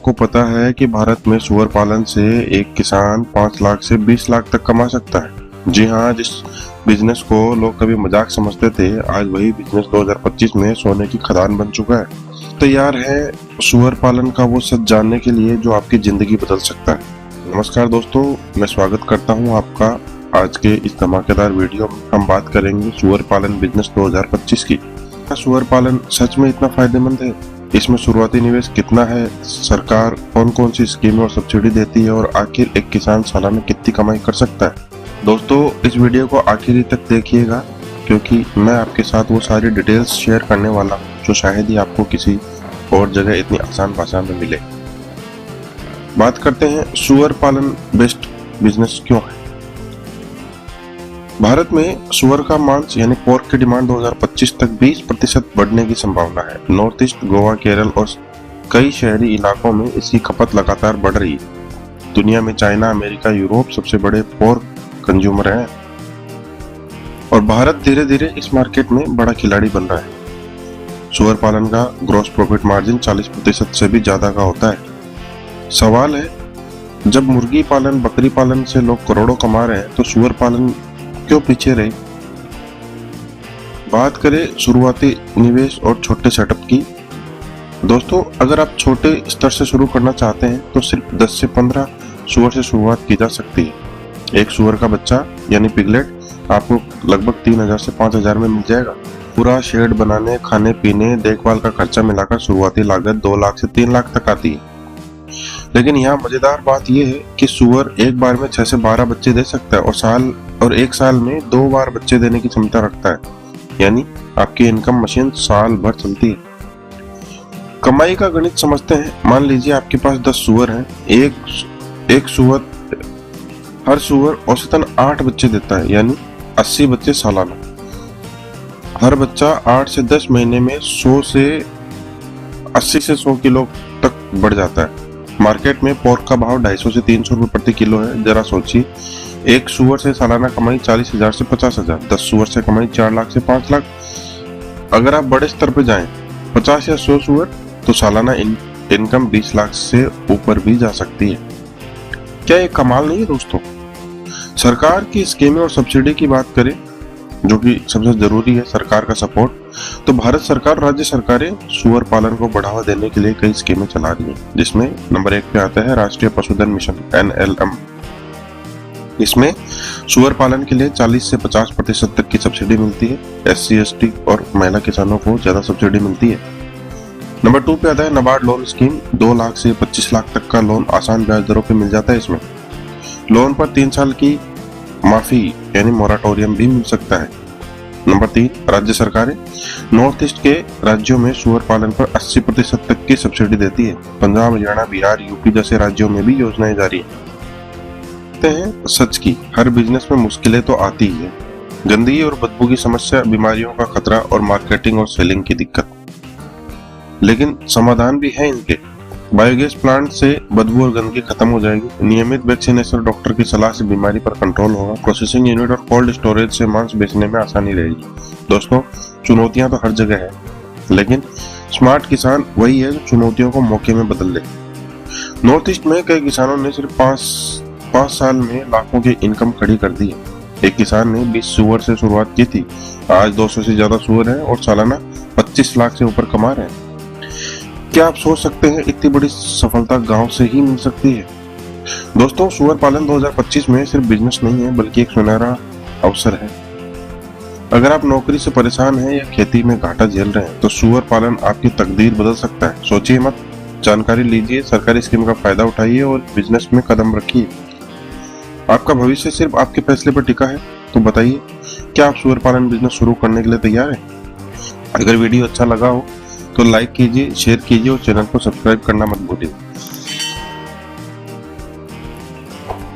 आपको पता है कि भारत में सुअर पालन से एक किसान 5 लाख से 20 लाख तक कमा सकता है। जी हाँ, जिस बिजनेस को लोग कभी मजाक समझते थे, आज वही बिजनेस 2025 में सोने की खदान बन चुका है। तैयार है सुअर पालन का वो सच जानने के लिए जो आपकी जिंदगी बदल सकता है। नमस्कार दोस्तों, मैं स्वागत करता हूँ आपका आज के इस धमाकेदार वीडियो में। हम बात करेंगे सुअर पालन बिजनेस 2025 की। क्या सुअर पालन सच में इतना फायदेमंद है? इसमें शुरुआती निवेश कितना है, सरकार कौन कौन सी स्कीमें और सब्सिडी देती है और आखिर एक किसान सालाना कितनी कमाई कर सकता है? दोस्तों, इस वीडियो को आखिरी तक देखिएगा क्योंकि मैं आपके साथ वो सारी डिटेल्स शेयर करने वाला हूँ जो शायद ही आपको किसी और जगह इतनी आसान भाषा में मिले। बात करते हैं सुअर पालन बेस्ट बिजनेस क्यों है। भारत में सुअर का मांस यानी पोर्क की डिमांड 2025 तक 20% बढ़ने की संभावना है। नॉर्थ ईस्ट, गोवा, केरल और कई शहरी इलाकों में इसकी खपत लगातार बढ़ रही है। दुनिया में चाइना, अमेरिका, यूरोप सबसे बड़े पोर्क कंज्यूमर हैं और भारत धीरे धीरे इस मार्केट में बड़ा खिलाड़ी बन रहा है। सुअर पालन का ग्रॉस प्रॉफिट मार्जिन 40% से भी ज्यादा का होता है। सवाल है, जब मुर्गी पालन, बकरी पालन से लोग करोड़ों कमा रहे हैं तो सुअर पालन क्यों पीछे रहे? बात करें शुरुआती निवेश और छोटे सेटअप की। दोस्तों, अगर आप छोटे स्तर से शुरू करना चाहते हैं तो सिर्फ 10 से 15 सुअर से शुरुआत की जा सकती है। एक सुअर का बच्चा यानी पिगलेट आपको लगभग 3000 से 5000 में मिल जाएगा। पूरा शेड बनाने, खाने पीने, देखभाल का खर्चा मिलाकर शुरुआती लागत 2 लाख से 3 लाख तक आती है। लेकिन यहाँ मजेदार बात यह है कि सुअर एक बार में 6 से 12 बच्चे दे सकता है और एक साल में 2 बार बच्चे देने की क्षमता रखता है, यानी आपकी इनकम मशीन साल भर चलती है। कमाई का गणित समझते हैं। मान लीजिए आपके पास 10 सुअर हैं। हर सुअर औसतन 8 बच्चे देता है, यानी 80 बच्चे सालाना। हर बच्चा 8 से 10 महीने में 100 से 80 से 100 किलो तक बढ़ जाता है। मार्केट में पोर्क का भाव 250 से 300 रुपए प्रति किलो है। जरा सोचिए, एक सुअर से सालाना कमाई 40,000 से 50,000, 10 सुअर से कमाई 4 लाख से 5 लाख। अगर आप बड़े स्तर पर जाएं, 50 या 100 सुअर, तो सालाना इनकम 20 लाख से ऊपर भी जा सकती है। क्या ये कमाल नहीं है दोस्तों? सरकार की स्कीमें और सब्सिडी की बात करें, जो कि सबसे जरूरी है, सरकार का सपोर्ट, तो भारत सरकार, राज्य सरकारें सुअर पालन को बढ़ावा देने के लिए कई स्कीमें चला रही हैं, जिसमें नंबर 1 पे आता है राष्ट्रीय पशुधन मिशन NLM। इसमें सुअर पालन के लिए 40 से 50% तक की सब्सिडी मिलती है। SC, ST और महिला किसानों को ज्यादा सब्सिडी मिलती है। नंबर 2 पे आता है नाबार्ड लोन स्कीम। 2 लाख से 25 लाख तक का लोन आसान ब्याज दरों पे मिल जाता है। इसमें लोन पर 3 साल की माफी यानी मोराटोरियम भी मिल सकता है। नंबर 3, राज्य सरकारें नॉर्थ ईस्ट के राज्यों में सुअर पालन पर 80% तक की सब्सिडी देती है। पंजाब, हरियाणा, बिहार, यूपी जैसे राज्यों में भी योजनाएं जारी हैं। सच की हर बिजनेस में मुश्किलें तो आती ही है। गंदगी और बदबू की समस्या, बीमारियों का खतरा और मार्केटिंग और सेलिंग की दिक्कत। लेकिन समाधान भी है इनके। बायोगैस प्लांट से बदबू और गंदगी खत्म हो जाएगी। नियमित वैक्सीनेशन, डॉक्टर की सलाह से बीमारी पर कंट्रोल होगा। प्रोसेसिंग यूनिट और कोल्ड स्टोरेज से मांस बेचने में आसानी रहेगी। दोस्तों, चुनौतियां तो हर जगह है, लेकिन स्मार्ट किसान वही है जो चुनौतियों को मौके में बदल ले। नॉर्थ ईस्ट में कई किसानों ने सिर्फ 5 साल में लाखों की इनकम खड़ी कर दी है। एक किसान ने 20 सुअर से शुरुआत की थी, आज 200 से ज्यादा सुअर है और सालाना 25 लाख से ऊपर कमा रहे हैं। क्या आप सोच सकते हैं इतनी बड़ी सफलता गांव से ही मिल सकती है? दोस्तों, सुअर पालन 2025 में सिर्फ बिजनेस नहीं है, बल्कि एक सुनहरा अवसर है। अगर आप नौकरी से परेशान हैं या खेती में घाटा झेल रहे हैं, तो सुअर पालन आपकी तकदीर बदल सकता है। सोचिए मत, जानकारी लीजिए, सरकारी स्कीम का फायदा उठाइए और बिजनेस में कदम रखिए। आपका भविष्य सिर्फ आपके फैसले पर टिका है। तो बताइए, क्या आप सुअर पालन बिजनेस शुरू करने के लिए तैयार हैं? अगर वीडियो अच्छा लगा हो तो लाइक कीजिए, शेयर कीजिए और चैनल को सब्सक्राइब करना मत भूलिए।